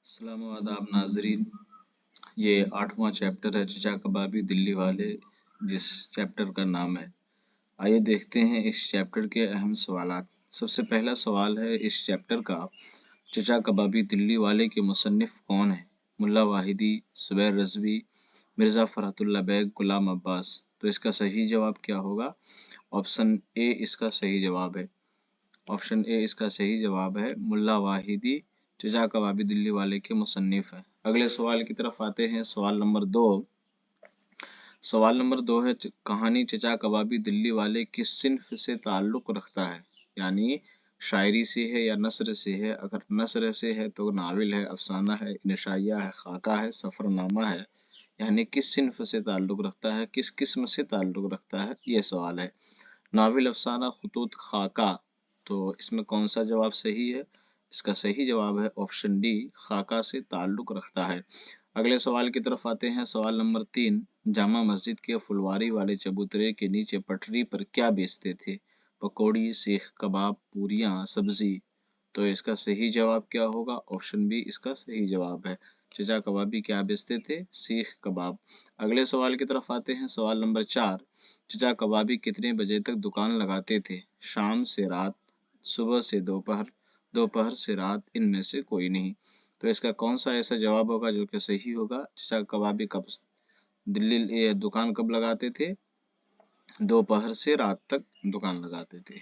अस्सलाम आदाब नाजरीन। ये 8वां चैप्टर है चचा कबाबी दिल्ली वाले, जिस चैप्टर का नाम है। आइए देखते हैं इस चैप्टर के अहम सवालात। सबसे पहला सवाल है इस चैप्टर का, चचा कबाबी दिल्ली वाले के मुसन्निफ कौन है? मुल्ला वाहिदी, जुबैर रज़वी, मिर्ज़ा फ़रहतुल्लाह बैग, गुलाम अब्बास। तो इसका सही जवाब क्या होगा? ऑप्शन ए इसका सही जवाब है। ऑप्शन ए इसका सही जवाब है। मुल्ला वाहिदी चचा कबाबी दिल्ली वाले के मुसन्निफ है। अगले सवाल की तरफ आते हैं। सवाल नंबर 2 है, कहानी चचा कबाबी दिल्ली वाले किस सिन्फ से ताल्लुक़ रखता है? यानी शायरी से है या नस्र से है? अगर नस्र से है तो नाविल है, अफसाना है, इंशाइया है, खाका है, सफरनामा है। यानी किस सिन्फ से ताल्लुक़ रखता है, किस किस्म से ताल्लुक़ रखता है, ये सवाल है। नाविल, अफसाना, खुतूत, खाका। तो इसमें कौन सा जवाब सही है? इसका सही जवाब है ऑप्शन डी, खाका से ताल्लुक़ रखता है। अगले सवाल की तरफ आते हैं। सवाल नंबर 3, जामा मस्जिद के फुलवारी वाले चबूतरे के नीचे पटरी पर क्या बेचते थे? पकौड़ी, सीख कबाब, पूरियां, सब्जी। तो इसका सही जवाब क्या होगा? ऑप्शन बी इसका सही जवाब है। चचा कबाबी क्या बेचते थे? सीख कबाब। अगले सवाल की तरफ आते हैं। सवाल नंबर 4, चचा कबाबी कितने बजे तक दुकान लगाते थे? शाम से रात, सुबह से दोपहर, दोपहर से रात, इनमें से कोई नहीं। तो इसका कौन सा ऐसा जवाब होगा जो कि सही होगा? चचा कबाबी कब दिल्ली दुकान कब लगाते थे? दोपहर से रात तक दुकान लगाते थे।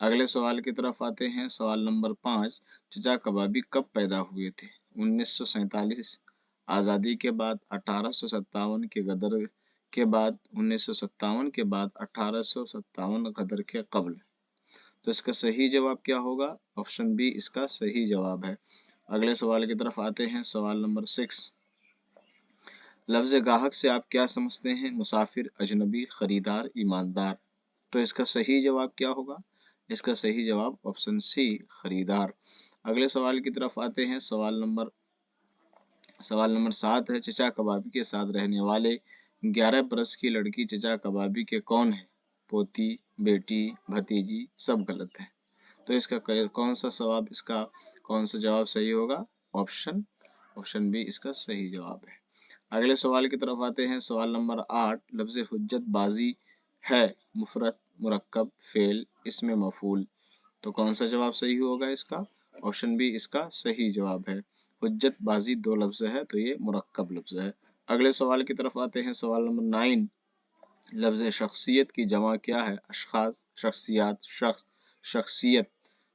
अगले सवाल की तरफ आते हैं। सवाल नंबर 5, चचा कबाबी कब पैदा हुए थे? 1947, आज़ादी के बाद, 1857 के गदर के बाद, 1957 के बाद, 1857 गदर के कब्ल। तो इसका सही जवाब क्या होगा? ऑप्शन बी इसका सही जवाब है। अगले सवाल की तरफ आते हैं। सवाल नंबर 6, लफ्ज़ गाहक से आप क्या समझते हैं? मुसाफिर, अजनबी, खरीदार, ईमानदार। तो इसका सही जवाब क्या होगा? इसका सही जवाब ऑप्शन सी, खरीदार। अगले सवाल की तरफ आते हैं। सवाल नंबर 7 है, चचा कबाबी के साथ रहने वाले 11 बरस की लड़की चचा कबाबी के कौन है? पोती, बेटी, भतीजी, सब गलत है। तो इसका कौन सा जवाब सही होगा? ऑप्शन बी इसका सही जवाब है। अगले सवाल की तरफ आते हैं। सवाल नंबर 8, लफ्ज़ हुज्जत बाजी है मुफरत, मुरक्कब, फेल, इसमें मफूल। तो कौन सा जवाब सही होगा इसका? ऑप्शन बी इसका सही जवाब है। हुज्जत बाजी 2 लफ्ज़ है तो ये मुरक्कब लफ्ज़ है। अगले सवाल की तरफ आते हैं। सवाल नंबर 9, लफ्ज़ शख्सियत की जमा क्या है? अशखास, शख्सियात, शख्स, शख्सियत।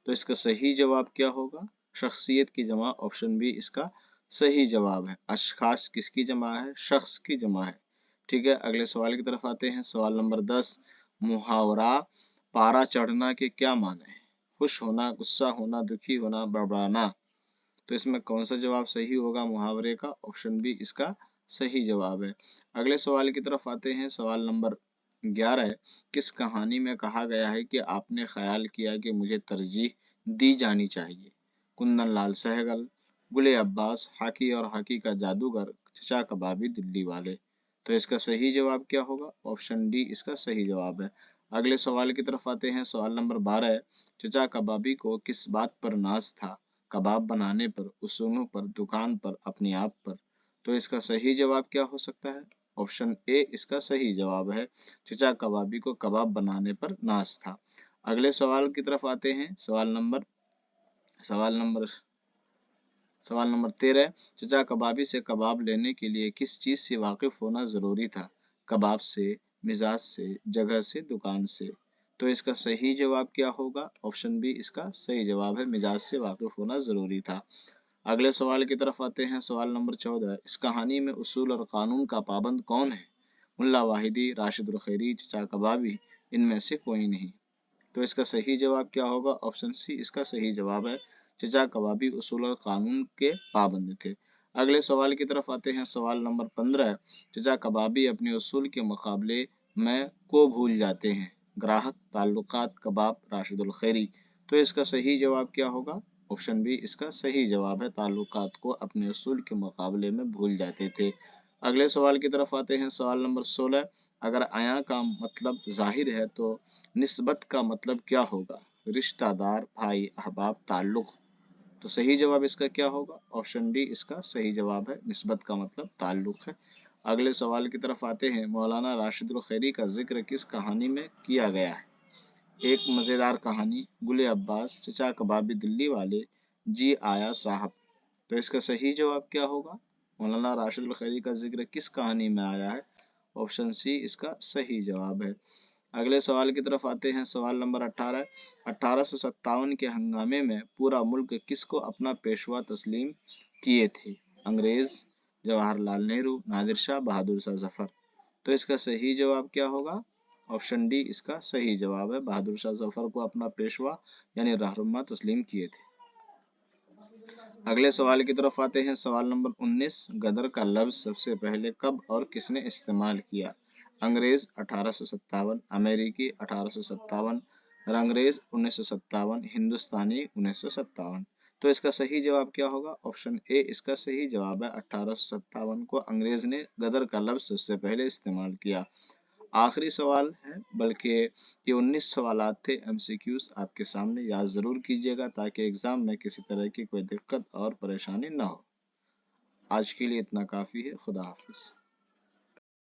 तो इसका सही जवाब क्या होगा? शख्सियत की जमा ऑप्शन बी इसका सही जवाब है। अशखास किसकी जमा है? शख्स की जमा है। ठीक है। अगले सवाल की तरफ आते हैं। सवाल नंबर 10, मुहावरा पारा चढ़ना के क्या माने हैं? खुश होना, गुस्सा होना, दुखी होना, बड़बड़ाना। तो इसमें कौन सा जवाब सही होगा मुहावरे का? ऑप्शन बी इसका सही जवाब है। अगले सवाल की तरफ आते हैं। सवाल नंबर 11, किस कहानी में कहा गया है कि आपने ख्याल किया कि मुझे तरजीह दी जानी चाहिए? कुंदन लाल सहगल, गुले अब्बास, हाकी और हाकी का जादूगर, चचा कबाबी दिल्ली वाले। तो इसका सही जवाब क्या होगा? ऑप्शन डी इसका सही जवाब है। अगले सवाल की तरफ आते हैं। सवाल नंबर 12, चचा कबाबी को किस बात पर नाज था? कबाब बनाने पर, उसूलों पर, दुकान पर, अपने आप पर। तो इसका सही जवाब क्या हो सकता है? ऑप्शन ए इसका सही जवाब है। चचा कबाबी को कबाब बनाने पर नाज था। अगले सवाल की तरफ आते हैं। सवाल नंबर 13, चचा कबाबी से कबाब लेने के लिए किस चीज़ से वाकिफ होना ज़रूरी था? कबाब से, मिजाज से, जगह से, दुकान से। तो इसका सही जवाब क्या होगा? ऑप्शन बी इसका सही जवाब है। मिजाज से वाकिफ होना ज़रूरी था। अगले सवाल की तरफ आते हैं। सवाल नंबर 14, इस कहानी में उसूल और कानून का पाबंद कौन है? मुल्ला वाहिदी, राशिद उल खैरी, चचा कबाबी, इनमें से कोई नहीं। तो इसका सही जवाब क्या होगा? ऑप्शन सी इसका सही जवाब है। चचा कबाबी उसूल और कानून के पाबंद थे। अगले सवाल की तरफ आते हैं। सवाल नंबर 15, चचा कबाबी अपने उसूल के मुकाबले में को भूल जाते हैं? ग्राहक, ताल्लुकात, कबाब, राशिद उल खैरी। तो इसका सही जवाब क्या होगा? ऑप्शन बी इसका सही जवाब है। ताल्लुकात को अपने उसूल के मुकाबले में भूल जाते थे। अगले सवाल की तरफ आते हैं। सवाल नंबर 16, अगर आया का मतलब जाहिर है तो निस्बत का मतलब क्या होगा? रिश्तेदार, भाई, अहबाब, ताल्लुक। तो सही जवाब इसका क्या होगा? ऑप्शन डी इसका सही जवाब है। निस्बत का मतलब ताल्लुक है। अगले सवाल की तरफ आते हैं। मौलाना राशिदुल खैरी का जिक्र किस कहानी में किया गया है? एक मजेदार कहानी, गुले अब्बास, चचा कबाबी दिल्ली वाले, जी आया साहब। तो इसका सही जवाब क्या होगा? मौलाना राशिदुल खैरी का जिक्र किस कहानी में आया है? ऑप्शन सी इसका सही जवाब है। अगले सवाल की तरफ आते हैं। सवाल नंबर 18। 1857 के हंगामे में पूरा मुल्क किसको अपना पेशवा तस्लीम किए थे? अंग्रेज, जवाहरलाल नेहरू, नादिर शाह, बहादुर शाह जफर। तो इसका सही जवाब क्या होगा? ऑप्शन डी इसका सही जवाब है। बहादुर शाह जफर को अपना पेशवा यानी रहनुमा तस्लीम किए थे। अगले सवाल की तरफ आते हैं। सवाल नंबर 19। गदर का लफ्ज सबसे पहले कब और किसने इस्तेमाल किया? अंग्रेज 1857, अमेरिकी 1857, रंगरेज 1957, हिंदुस्तानी 1957। तो इसका सही जवाब क्या होगा? ऑप्शन ए इसका सही जवाब है। 1857 को अंग्रेज ने गदर का लफ्ज सबसे पहले इस्तेमाल किया। आखिरी सवाल है, बल्कि ये 19 सवालात थे एमसीक्यूज, आपके सामने याद जरूर कीजिएगा ताकि एग्जाम में किसी तरह की कोई दिक्कत और परेशानी ना हो। आज के लिए इतना काफी है। खुदा हाफिज।